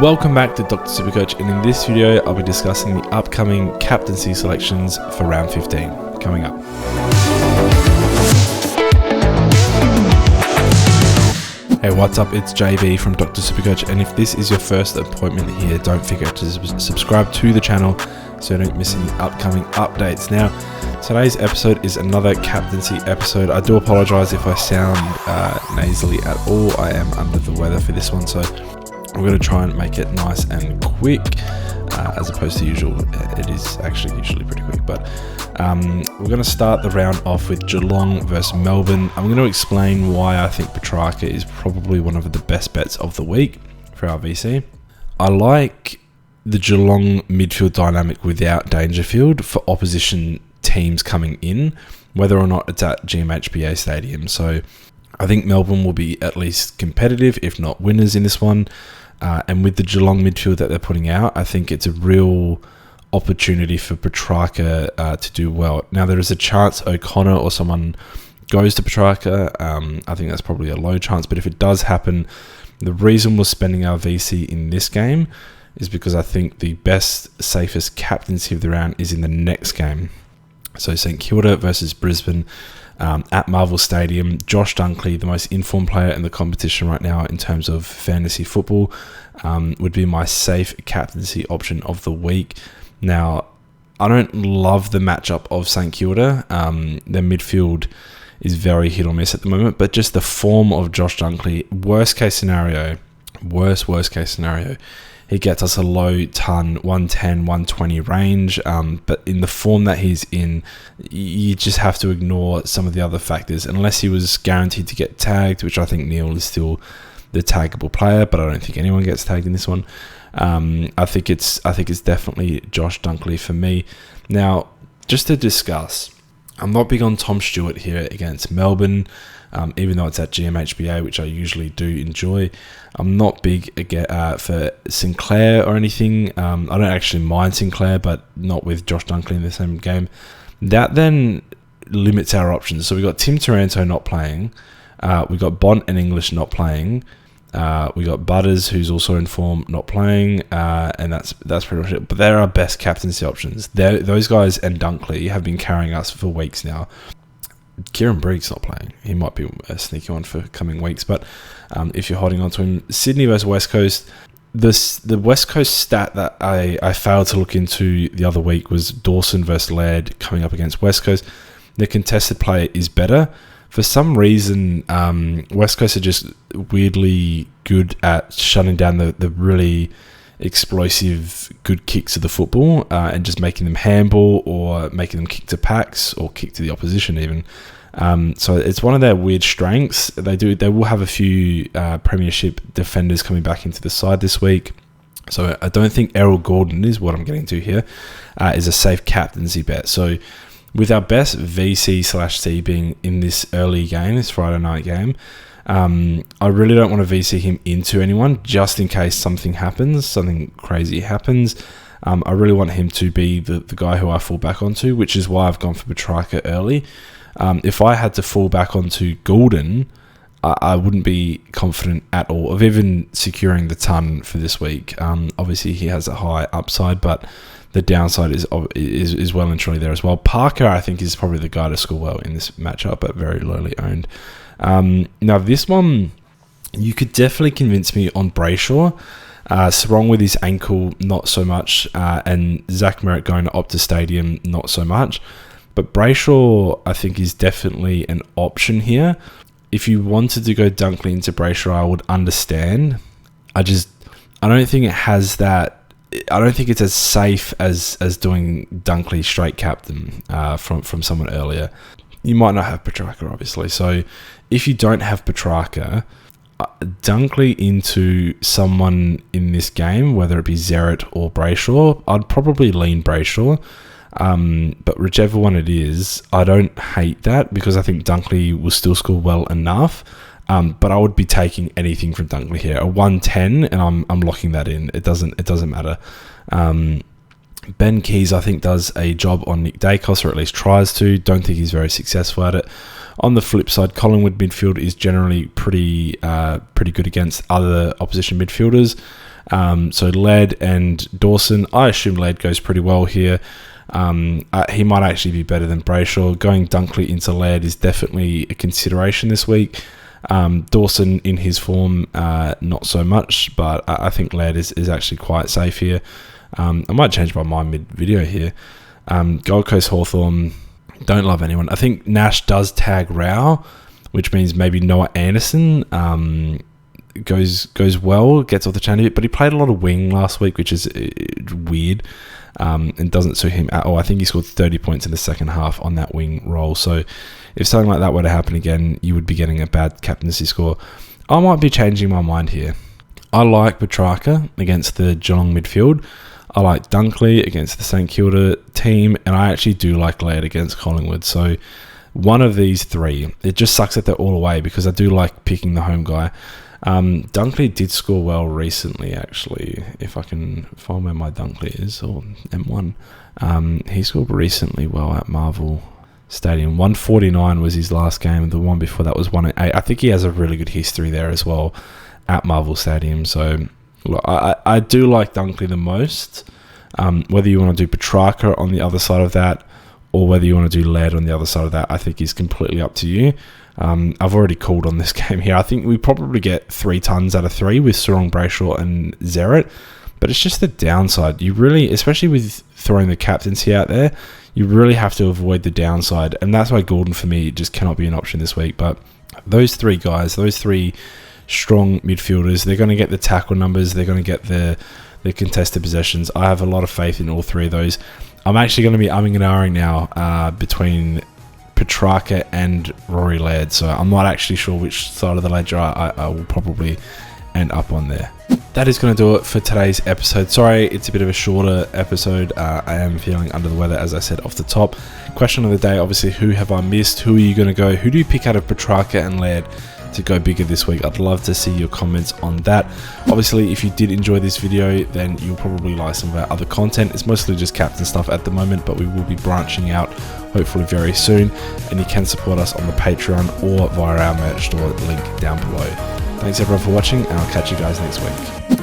Welcome back to Dr. Supercoach, and in this video I'll be discussing the upcoming captaincy selections for round 15 coming up. Hey, what's up? It's JB from Dr. Supercoach, and if this is your first appointment here, don't forget to subscribe to the channel so you don't miss any upcoming updates. Now, today's episode is another captaincy episode. I do apologise if I sound nasally at all. I am under the weather for this one, so I'm going to try and make it nice and quick as opposed to usual. It is actually usually pretty quick, but we're going to start the round off with Geelong versus Melbourne. I'm going to explain why I think Petracca is probably one of the best bets of the week for our VC. I like the Geelong midfield dynamic without Dangerfield for opposition teams coming in, whether or not it's at GMHBA Stadium. So I think Melbourne will be at least competitive, if not winners in this one. And with the Geelong midfield that they're putting out, I think it's a real opportunity for Petracca to do well. Now, there is a chance O'Connor or someone goes to Petracca. I think that's probably a low chance, but if it does happen, the reason we're spending our VC in this game is because I think the best, safest captaincy of the round is in the next game. So St Kilda versus Brisbane at Marvel Stadium. Josh Dunkley, the most informed player in the competition right now in terms of fantasy football, would be my safe captaincy option of the week. Now, I don't love the matchup of St Kilda. Their midfield is very hit or miss at the moment, but just the form of Josh Dunkley, worst case scenario, he gets us a low ton, 110, 120 range. But in the form that he's in, you just have to ignore some of the other factors. Unless he was guaranteed to get tagged, which I think Neil is still the taggable player, but I don't think anyone gets tagged in this one. I think it's definitely Josh Dunkley for me. Now, just to discuss, I'm not big on Tom Stewart here against Melbourne. Even though it's at GMHBA, which I usually do enjoy. I'm not big for Sinclair or anything. I don't actually mind Sinclair, but not with Josh Dunkley in the same game. That then limits our options. So we've got Tim Taranto not playing. We've got Bont and English not playing. We got Butters, who's also in form, not playing, and that's pretty much it. But they're our best captaincy options. Those guys and Dunkley have been carrying us for weeks now. Kieran Briggs not playing. He might be a sneaky one for coming weeks, but if you're holding on to him, Sydney versus West Coast. The West Coast stat that I failed to look into the other week was Dawson versus Laird coming up against West Coast. The contested play is better. For some reason, West Coast are just weirdly good at shutting down the really explosive good kicks of the football and just making them handball or making them kick to packs or kick to the opposition even. So it's one of their weird strengths. They will have a few premiership defenders coming back into the side this week. So I don't think Errol Gordon is what I'm getting to here, is a safe captaincy bet. So with our best VC/C being in this early game, this Friday night game, I really don't want to VC him into anyone just in case something crazy happens. I really want him to be the guy who I fall back onto, which is why I've gone for Petracca early. If I had to fall back onto Goulden, I wouldn't be confident at all of even securing the ton for this week. Obviously, he has a high upside, but the downside is well and truly there as well. Parker, I think, is probably the guy to score well in this matchup, but very lowly owned. Now, this one, you could definitely convince me on Brayshaw. Sarong with his ankle, not so much. And Zach Merritt going to Optus Stadium, not so much. But Brayshaw, I think, is definitely an option here. If you wanted to go Dunkley into Brayshaw, I would understand. I don't think it has that. I don't think it's as safe as doing Dunkley straight captain from someone earlier. You might not have Petracca, obviously. So if you don't have Petracca, Dunkley into someone in this game, whether it be Zerrett or Brayshaw, I'd probably lean Brayshaw. But whichever one it is, I don't hate that because I think Dunkley will still score well enough. But I would be taking anything from Dunkley here. A 110, and I'm locking that in. It doesn't matter. Ben Keys, I think, does a job on Nick Dacos, or at least tries to. Don't think he's very successful at it. On the flip side, Collingwood midfield is generally pretty good against other opposition midfielders. So Laird and Dawson, I assume Laird goes pretty well here. He might actually be better than Brayshaw. Going Dunkley into Laird is definitely a consideration this week. Dawson in his form, not so much, but I think Laird is actually quite safe here. I might change my mind mid-video here. Gold Coast Hawthorn, don't love anyone. I think Nash does tag Rao, which means maybe Noah Anderson goes well, gets off the chain a bit, but he played a lot of wing last week, which is weird, and doesn't suit him at all. I think he scored 30 points in the second half on that wing role. So if something like that were to happen again, you would be getting a bad captaincy score. I might be changing my mind here. I like Petracca against the Geelong midfield. I like Dunkley against the St Kilda team, and I actually do like Laird against Collingwood. So one of these three. It just sucks that they're all away because I do like picking the home guy. Dunkley did score well recently, actually. If I can find where my Dunkley is, or M1. He scored recently well at Marvel Stadium. 149 was his last game. The one before that was 108. I think he has a really good history there as well at Marvel Stadium. So look, I do like Dunkley the most. Whether you want to do Petracca on the other side of that, or whether you want to do Laird on the other side of that, I think is completely up to you. I've already called on this game here. I think we probably get 3 tons out of 3 with Sarong, Brayshaw and Zeret, but it's just the downside. You really, especially with throwing the captaincy out there, you really have to avoid the downside, and that's why Gordon for me just cannot be an option this week. But those 3 guys, those 3 strong midfielders, they're going to get the tackle numbers, they're going to get the contested possessions. I have a lot of faith in all 3 of those. I'm actually going to be umming and ahhing now between Petracca and Rory Laird, so I'm not actually sure which side of the ledger I will probably end up on there. That is going to do it for today's episode. Sorry, it's a bit of a shorter episode. I am feeling under the weather, as I said off the top. Question of the day, obviously, who have I missed? Who are you going to go? Who do you pick out of Petracca and Laird to go bigger this week? I'd love to see your comments on that. Obviously, if you did enjoy this video, then you'll probably like some of our other content. It's mostly just captain stuff at the moment, but we will be branching out hopefully very soon, and you can support us on the Patreon or via our merch store, link down below. Thanks everyone for watching, and I'll catch you guys next week.